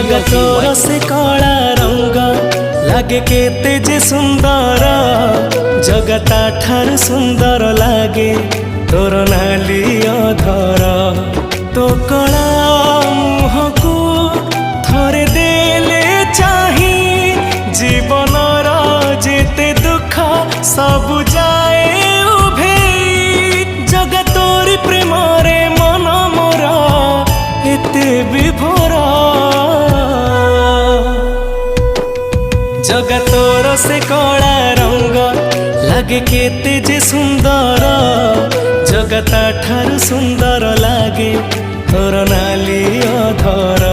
जगतर से कला रंग लागे केते जे सुंदर जगता ठार सुंदर लागे तोर नाली अधर तो कला मुह को थरे देले चाही जीवनर जेते दुख सब जाए उभे जगतोरी प्रेम रे मन मोर एते विभोर जगतोर से कला रंग लागे केते जे सुंदर जगता ठार सुंदर लागे तोर नाली अधर।